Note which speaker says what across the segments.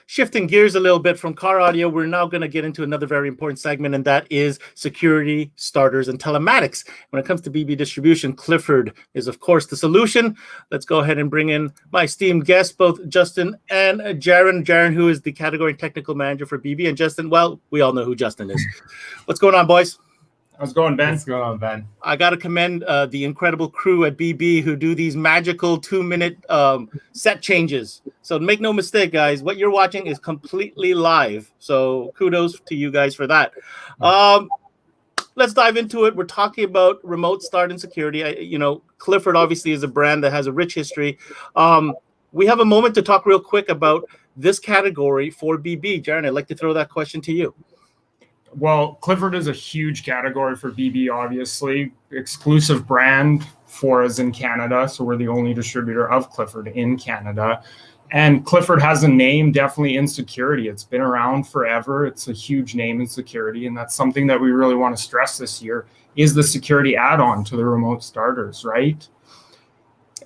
Speaker 1: shifting gears a little bit from car audio, we're now going to get into another very important segment, and that is security, starters, and telematics. When it comes to BB distribution, Clifford is, of course, the solution. Let's go ahead and bring in my esteemed guests, both Justin and Jaron. Jaron, who is the category technical manager for BB, and Justin, well, we all know who Justin is. What's going on, boys?
Speaker 2: How's it going, Ben?
Speaker 3: What's going on, Ben?
Speaker 1: I got to commend the incredible crew at BB who do these magical 2-minute set changes. So make no mistake, guys, what you're watching is completely live. So kudos to you guys for that. Let's dive into it. We're talking about remote start and security. Clifford obviously is a brand that has a rich history. We have a moment to talk real quick about this category for BB. Jaron, I'd like to throw that question to you.
Speaker 2: Well, Clifford is a huge category for BB, obviously. Exclusive brand for us in Canada, so we're the only distributor of Clifford in Canada. And Clifford has a name definitely in security. It's been around forever. It's a huge name in security, and that's something that we really want to stress this year is the security add-on to the remote starters, right?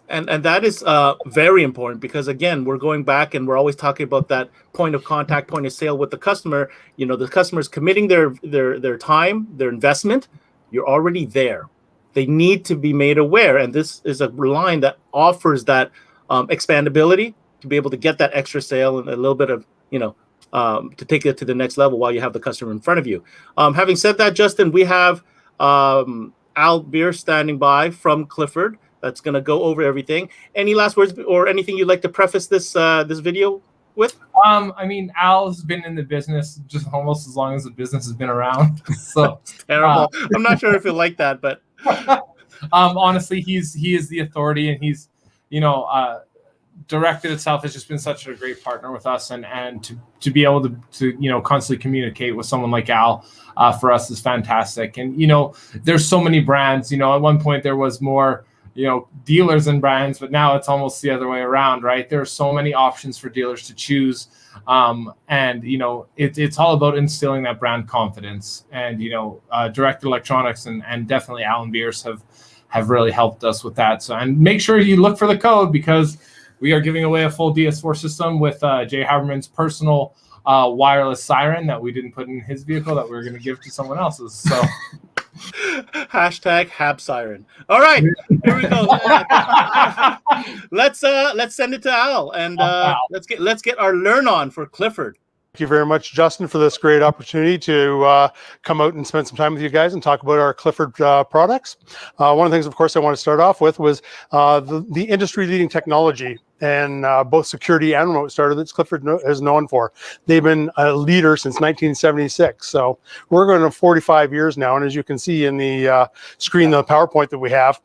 Speaker 1: And that is very important because, again, we're going back and we're always talking about that point of contact, point of sale with the customer. The customer's committing their time, their investment. You're already there. They need to be made aware. And this is a line that offers that expandability to be able to get that extra sale and a little bit of, to take it to the next level while you have the customer in front of you. Having said that, Justin, we have Al Birce standing by from Clifford. That's going to go over everything. Any last words or anything you'd like to preface this video with?
Speaker 3: Al's been in the business just almost as long as the business has been around. So
Speaker 1: terrible. I'm not sure if you like that, but
Speaker 3: honestly, he is the authority, and he's Directed itself has just been such a great partner with us, and to be able to constantly communicate with someone like Al for us is fantastic. And there's so many brands. At one point there was more dealers and brands, but now it's almost the other way around, right? There are so many options for dealers to choose. And it's all about instilling that brand confidence, and Directed Electronics and definitely Al and Birce have really helped us with that. So, and make sure you look for the code, because we are giving away a full DS4 system with Jay Haberman's personal wireless siren that we didn't put in his vehicle that we were going to give to someone else's. So
Speaker 1: hashtag Hab Siren. All right, here we go. Let's send it to Al, and let's get our learn on for Clifford.
Speaker 4: Thank you very much, Justin, for this great opportunity to come out and spend some time with you guys and talk about our Clifford products. One of the things, of course, I want to start off with was the industry-leading technology and both security and remote starter that Clifford is known for. They've been a leader since 1976. So we're going to 45 years now. And as you can see in the screen, the PowerPoint that we have,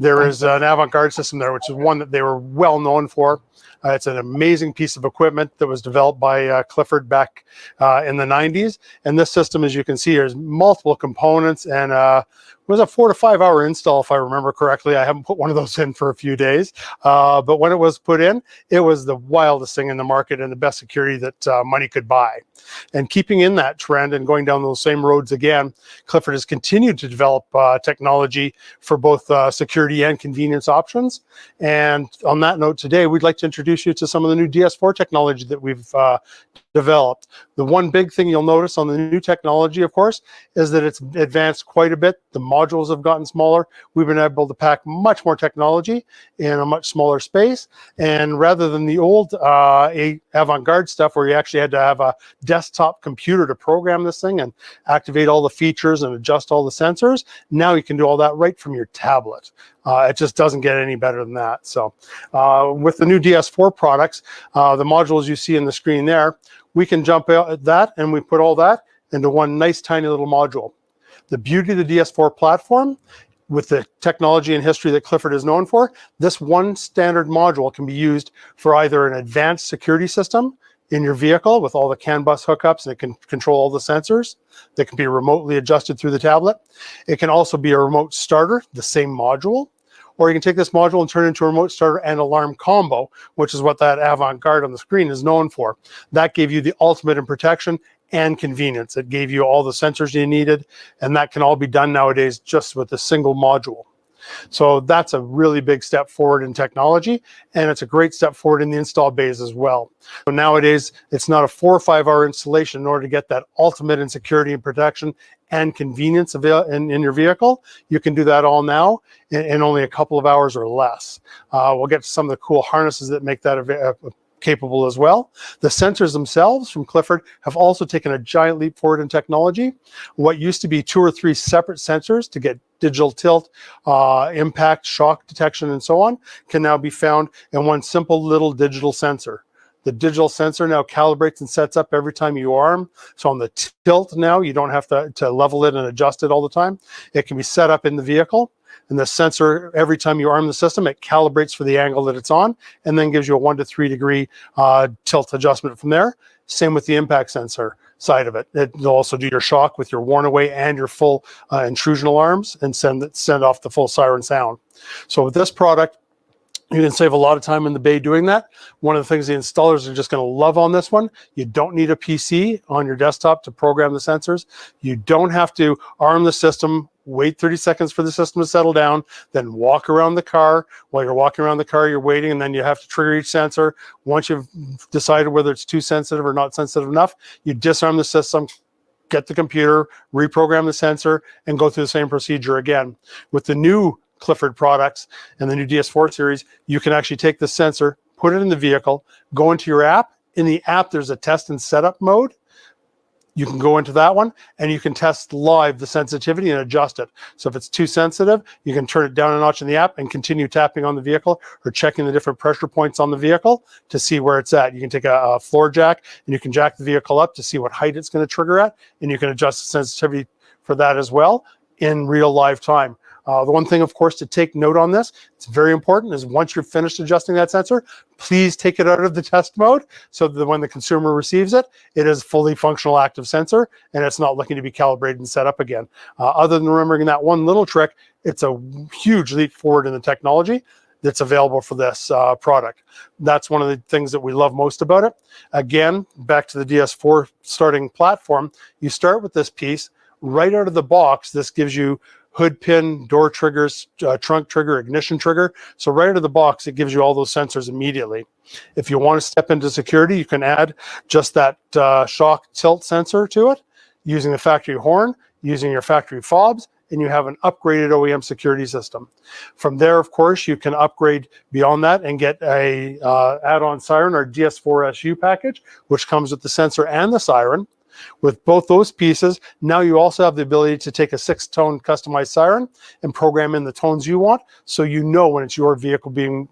Speaker 4: there is an avant-garde system there, which is one that they were well known for. It's an amazing piece of equipment that was developed by Clifford back in the 90s. And this system, as you can see, has multiple components, and it was a 4 to 5 hour install, if I remember correctly. I haven't put one of those in for a few days. But when it was put in, it was the wildest thing in the market and the best security that money could buy. And keeping in that trend and going down those same roads again, Clifford has continued to develop technology for both security and convenience options. And on that note, today, we'd like to introduce you to some of the new DS4 technology that we've developed. The one big thing you'll notice on the new technology, of course, is that it's advanced quite a bit. The modules have gotten smaller. We've been able to pack much more technology in a much smaller space. And rather than the old avant-garde stuff where you actually had to have a desktop computer to program this thing and activate all the features and adjust all the sensors, now you can do all that right from your tablet. It just doesn't get any better than that. So with the new DS4 products, the modules you see in the screen there, we can jump out at that, and we put all that into one nice tiny little module. The beauty of the DS4 platform, with the technology and history that Clifford is known for, this one standard module can be used for either an advanced security system in your vehicle with all the CAN bus hookups, and it can control all the sensors that can be remotely adjusted through the tablet. It can also be a remote starter, the same module. Or you can take this module and turn it into a remote starter and alarm combo, which is what that avant-garde on the screen is known for. That gave you the ultimate in protection and convenience. It gave you all the sensors you needed, and that can all be done nowadays just with a single module. So that's a really big step forward in technology, and it's a great step forward in the install bays as well. So nowadays, it's not a 4 or 5 hour installation in order to get that ultimate in security and protection and convenience in your vehicle. You can do that all now in only a couple of hours or less. We'll get to some of the cool harnesses that make that capable as well. The sensors themselves from Clifford have also taken a giant leap forward in technology. What used to be 2 or 3 separate sensors to get digital tilt, impact, shock detection, and so on, can now be found in one simple little digital sensor. The digital sensor now calibrates and sets up every time you arm. So on the tilt now, you don't have to level it and adjust it all the time. It can be set up in the vehicle. And the sensor, every time you arm the system, it calibrates for the angle that it's on, and then gives you a 1 to 3 degree tilt adjustment from there. Same with the impact sensor side of it. It'll also do your shock with your worn away and your full intrusion alarms, and send off the full siren sound. So with this product, you can save a lot of time in the bay doing that. One of the things the installers are just going to love on this one, you don't need a PC on your desktop to program the sensors. You don't have to arm the system, wait 30 seconds for the system to settle down, then walk around the car. While you're walking around the car, you're waiting, and then you have to trigger each sensor. Once you've decided whether it's too sensitive or not sensitive enough, you disarm the system, get the computer, reprogram the sensor, and go through the same procedure again. With the new Clifford products and the new DS4 series, you can actually take the sensor, put it in the vehicle, go into your app. In the app, there's a test and setup mode. You can go into that one, and you can test live the sensitivity and adjust it. So if it's too sensitive, you can turn it down a notch in the app and continue tapping on the vehicle or checking the different pressure points on the vehicle to see where it's at. You can take a floor jack, and you can jack the vehicle up to see what height it's going to trigger at, and you can adjust the sensitivity for that as well in real live time. The one thing, of course, to take note on this, it's very important, is once you're finished adjusting that sensor, please take it out of the test mode so that when the consumer receives it, it is fully functional active sensor, and it's not looking to be calibrated and set up again. Other than remembering that one little trick, it's a huge leap forward in the technology that's available for this product. That's one of the things that we love most about it. Again, back to the DS4 starting platform, you start with this piece. Right out of the box, this gives you hood pin, door triggers, trunk trigger, ignition trigger. So right out of the box, it gives you all those sensors immediately. If you want to step into security, you can add just that shock tilt sensor to it, using the factory horn, using your factory fobs, and you have an upgraded OEM security system. From there, of course, you can upgrade beyond that and get a add-on siren, or DS4 SU package, which comes with the sensor and the siren. With both those pieces, now you also have the ability to take a 6-tone customized siren and program in the tones you want, so you know when it's your vehicle being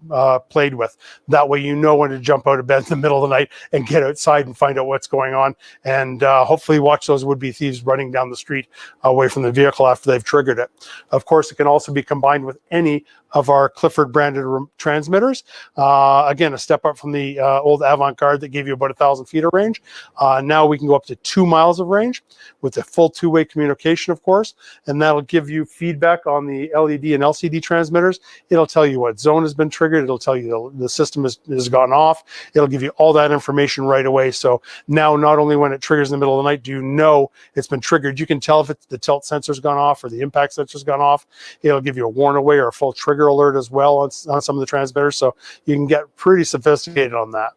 Speaker 4: played with. That way you know when to jump out of bed in the middle of the night and get outside and find out what's going on, and hopefully watch those would-be thieves running down the street away from the vehicle after they've triggered it. Of course, it can also be combined with any of our Clifford branded transmitters. Again, a step up from the old Avant-Garde that gave you about 1,000 feet of range. Now we can go up to 2 miles of range with a full 2-way communication, of course, and that'll give you feedback on the LED and LCD transmitters. It'll tell you what zone has been triggered. It'll tell you the system has gone off. It'll give you all that information right away. So now, not only when it triggers in the middle of the night do you know it's been triggered, you can tell if the tilt sensor's gone off or the impact sensor's gone off. It'll give you a warn away or a full trigger alert as well on some of the transmitters, so you can get pretty sophisticated on that.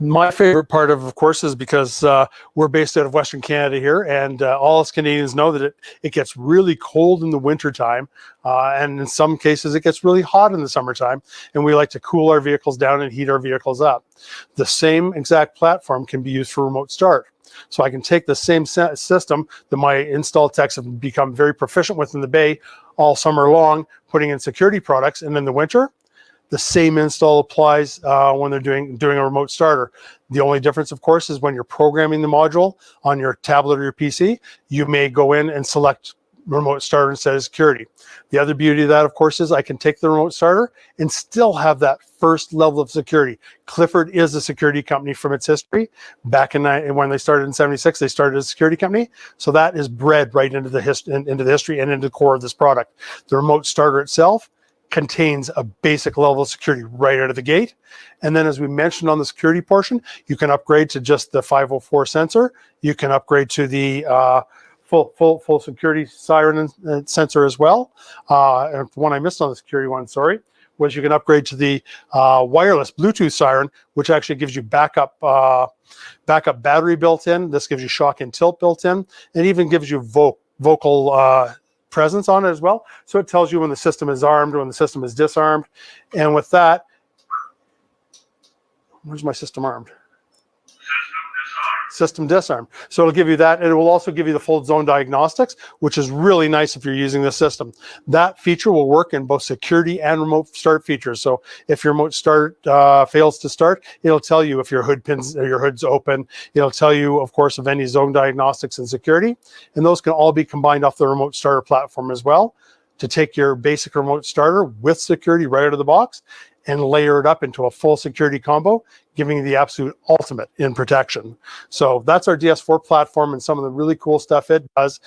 Speaker 4: My favorite part of course, is because we're based out of Western Canada here, and all us Canadians know that it gets really cold in the wintertime, and in some cases it gets really hot in the summertime, and we like to cool our vehicles down and heat our vehicles up. The same exact platform can be used for remote start. So I can take the same system that my install techs have become very proficient with in the bay all summer long, putting in security products, and in the winter, the same install applies when they're doing a remote starter. The only difference, of course, is when you're programming the module on your tablet or your PC, you may go in and select remote starter instead of security. The other beauty of that, of course, is I can take the remote starter and still have that first level of security. Clifford is a security company from its history. Back when they started in '76, they started as a security company. So that is bred right into the history and into the core of this product. The remote starter itself contains a basic level of security right out of the gate. And then, as we mentioned on the security portion, you can upgrade to just the 504 sensor. You can upgrade to the full security siren and sensor as well. And one I missed on the security one, sorry, was you can upgrade to the wireless Bluetooth siren, which actually gives you backup battery built in. This gives you shock and tilt built in, and even gives you vocal presence on it as well. So it tells you when the system is armed, when the system is disarmed. And with that, where's my system armed? System disarm. So it'll give you that, and it will also give you the full zone diagnostics, which is really nice if you're using the system. That feature will work in both security and remote start features. So if your remote start fails to start, it'll tell you if your hood pins or your hood's open. It'll tell you, of course, of any zone diagnostics and security, and those can all be combined off the remote starter platform as well, to take your basic remote starter with security right out of the box and layer it up into a full security combo, giving you the absolute ultimate in protection. So that's our DS4 platform and some of the really cool stuff it does.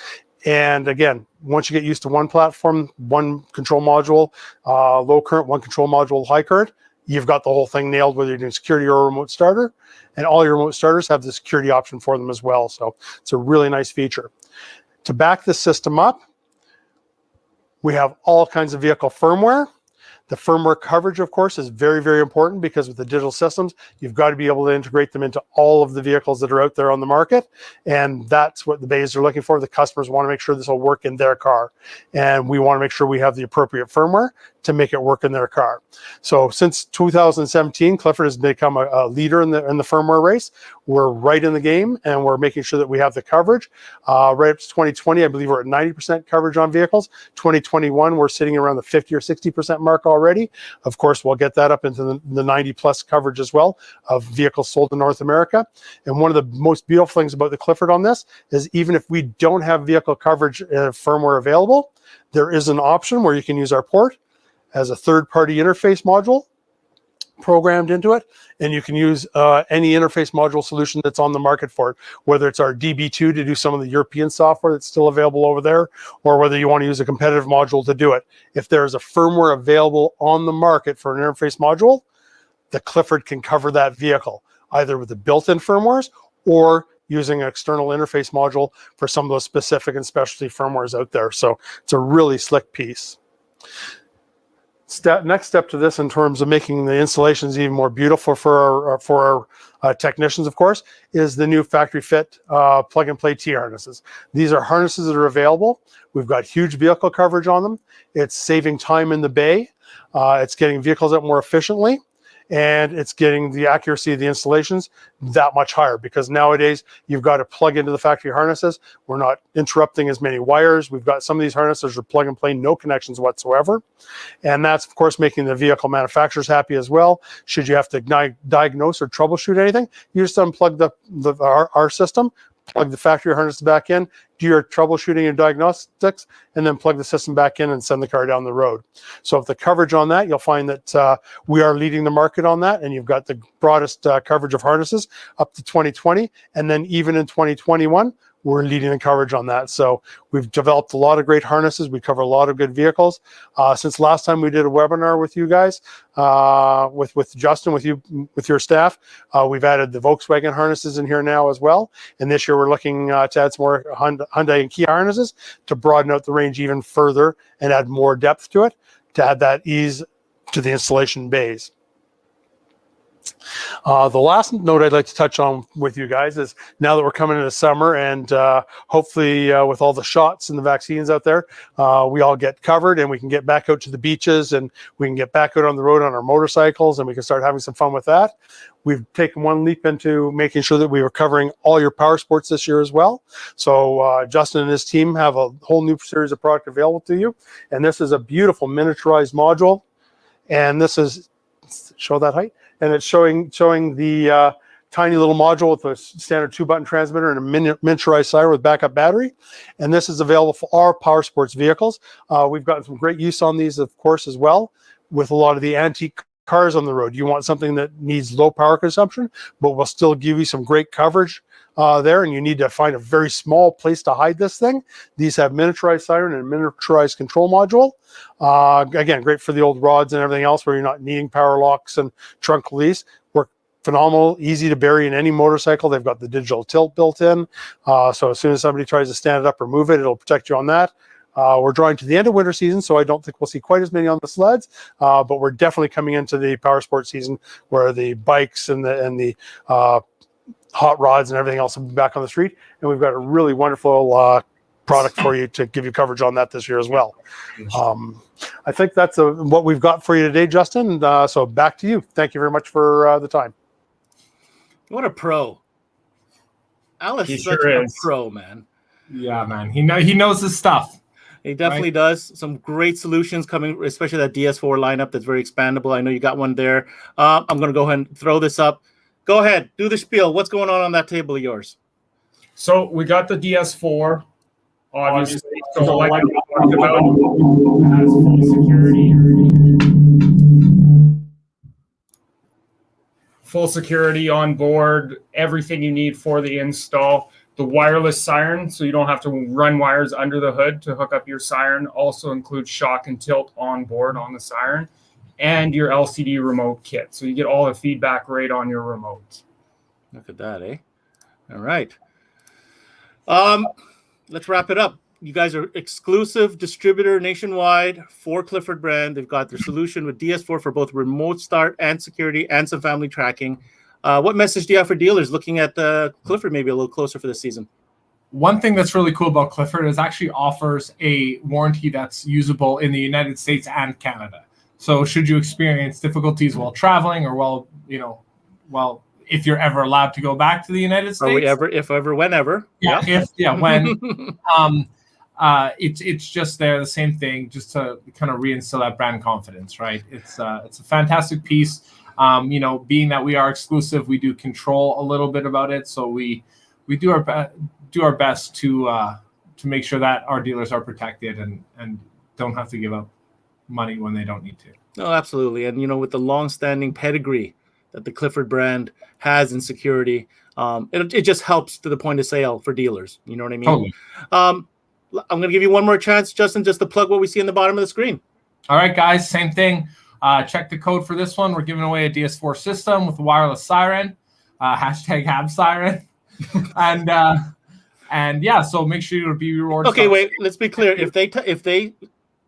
Speaker 4: And again, once you get used to one platform, one control module, low current, one control module, high current, you've got the whole thing nailed, whether you're doing security or remote starter. And all your remote starters have the security option for them as well. So it's a really nice feature. To back this system up, we have all kinds of vehicle firmware. The firmware coverage, of course, is very, very important, because with the digital systems, you've got to be able to integrate them into all of the vehicles that are out there on the market. And that's what the bays are looking for. The customers want to make sure this will work in their car. And we want to make sure we have the appropriate firmware to make it work in their car. So since 2017, Clifford has become a leader in the firmware race. We're right in the game, and we're making sure that we have the coverage. Right up to 2020, I believe we're at 90% coverage on vehicles. 2021, we're sitting around the 50 or 60% mark already. Of course, we'll get that up into the 90 plus coverage as well of vehicles sold in North America. And one of the most beautiful things about the Clifford on this is, even if we don't have vehicle coverage firmware available, there is an option where you can use our port as a third-party interface module programmed into it, and you can use any interface module solution that's on the market for it, whether it's our DB2 to do some of the European software that's still available over there, or whether you want to use a competitive module to do it. If there's a firmware available on the market for an interface module, the Clifford can cover that vehicle, either with the built-in firmwares or using an external interface module for some of those specific and specialty firmwares out there. So it's a really slick piece. Next step to this, in terms of making the installations even more beautiful for our technicians, of course, is the new factory fit plug and play T-harnesses. These are harnesses that are available. We've got huge vehicle coverage on them. It's saving time in the bay. It's getting vehicles out more efficiently, and it's getting the accuracy of the installations that much higher, because nowadays you've got to plug into the factory harnesses. We're not interrupting as many wires. We've got some of these harnesses are plug and play, no connections whatsoever. And that's, of course, making the vehicle manufacturers happy as well. Should you have to diagnose or troubleshoot anything, you just unplug our system, plug the factory harness back in, do your troubleshooting and diagnostics, and then plug the system back in and send the car down the road. So if the coverage on that, you'll find that we are leading the market on that, and you've got the broadest coverage of harnesses up to 2020, and then even in 2021, we're leading the coverage on that. So we've developed a lot of great harnesses. We cover a lot of good vehicles. Since last time we did a webinar with you guys, with Justin, with your staff, we've added the Volkswagen harnesses in here now as well. And this year we're looking to add some more Hyundai and Kia harnesses to broaden out the range even further and add more depth to it, to add that ease to the installation bays. The last note I'd like to touch on with you guys is, now that we're coming into summer, and hopefully with all the shots and the vaccines out there, we all get covered and we can get back out to the beaches, and we can get back out on the road on our motorcycles, and we can start having some fun with that. We've taken one leap into making sure that we were covering all your Powersports this year as well. So Justin and his team have a whole new series of product available to you. And this is a beautiful miniaturized module. And this is, show that height. And it's showing the tiny little module with a standard 2-button transmitter and a miniaturized siren with backup battery. And this is available for our Powersports vehicles. We've gotten some great use on these, of course, as well, with a lot of the antique cars on the road. You want something that needs low power consumption, but will still give you some great coverage there, and you need to find a very small place to hide this thing. These have miniaturized siren and miniaturized control module. Again, great for the old rods and everything else where you're not needing power locks and trunk release. Work phenomenal, easy to bury in any motorcycle. They've got the digital tilt built in. So as soon as somebody tries to stand it up or move it, it'll protect you on that. We're drawing to the end of winter season, so I don't think we'll see quite as many on the sleds, but we're definitely coming into the power sports season where the bikes and the hot rods and everything else will be back on the street. And we've got a really wonderful product for you to give you coverage on that this year as well. I think that's what we've got for you today, Justin. So back to you. Thank you very much for the time.
Speaker 1: What a pro. Alice is such a pro, man.
Speaker 3: Yeah, man. He knows his stuff.
Speaker 1: He definitely does. Some great solutions coming, especially that DS4 lineup that's very expandable. I know you got one there. I'm going to go ahead and throw this up. Go ahead. Do the spiel. What's going on that table of yours?
Speaker 2: So we got the DS4, obviously. So like we talked about, it has full security on board, everything you need for the install. The wireless siren, so you don't have to run wires under the hood to hook up your siren. Also includes shock and tilt on board on the siren, and your LCD remote kit. So you get all the feedback right on your remote.
Speaker 1: Look at that, eh? All right. Let's wrap it up. You guys are exclusive distributor nationwide for Clifford brand. They've got their solution with DS4 for both remote start and security and some family tracking. What message do you have for dealers looking at Clifford maybe a little closer for this season?
Speaker 3: One thing that's really cool about Clifford is actually offers a warranty that's usable in the United States and Canada. So should you experience difficulties while traveling or if you're ever allowed to go back to the United States.
Speaker 1: Are we ever, if ever, whenever.
Speaker 3: Yeah, when. It's just there, the same thing, just to kind of reinstill that brand confidence, right? It's a fantastic piece. Being that we are exclusive, we do control a little bit about it, so we do our best to make sure that our dealers are protected and don't have to give up money when they don't need to.
Speaker 1: No, absolutely. And with the long-standing pedigree that the Clifford brand has in security, it just helps to the point of sale for dealers. You know what I mean?
Speaker 3: Totally.
Speaker 1: I'm going to give you one more chance, Justin, just to plug what we see in the bottom of the screen.
Speaker 3: All right, guys, same thing. Check the code for this one. We're giving away a DS4 system with a wireless siren, #HabSiren. and yeah, so make sure you be rewarded.
Speaker 1: Okay, wait, let's be clear. If they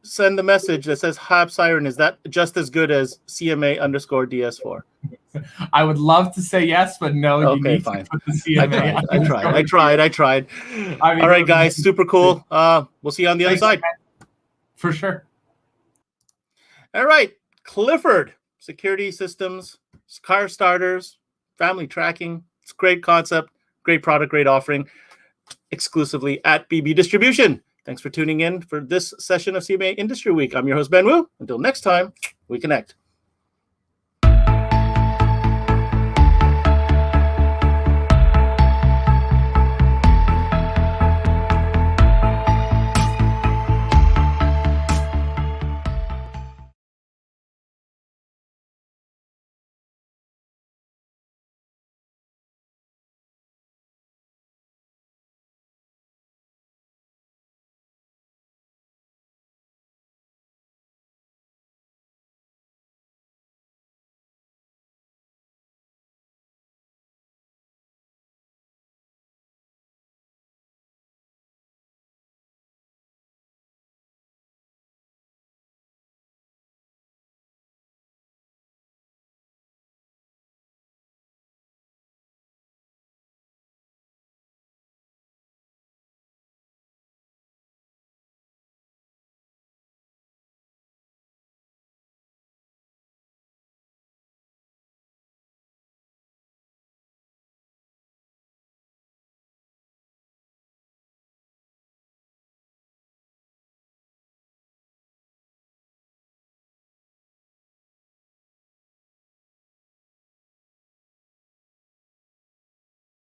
Speaker 1: send the message that says HabSiren, is that just as good as CMA_DS4?
Speaker 3: I would love to say yes, but no.
Speaker 1: Okay,
Speaker 3: you need
Speaker 1: fine.
Speaker 3: To put the CMA.
Speaker 1: I tried. All right, guys, super cool. We'll see you on the other side.
Speaker 3: For sure.
Speaker 1: All right, Clifford security systems, car starters, family tracking. It's a great concept, great product, great offering, exclusively at BB Distribution. Thanks for tuning in for this session of CMA Industry Week. I'm your host, Ben Wu. Until next time, we connect.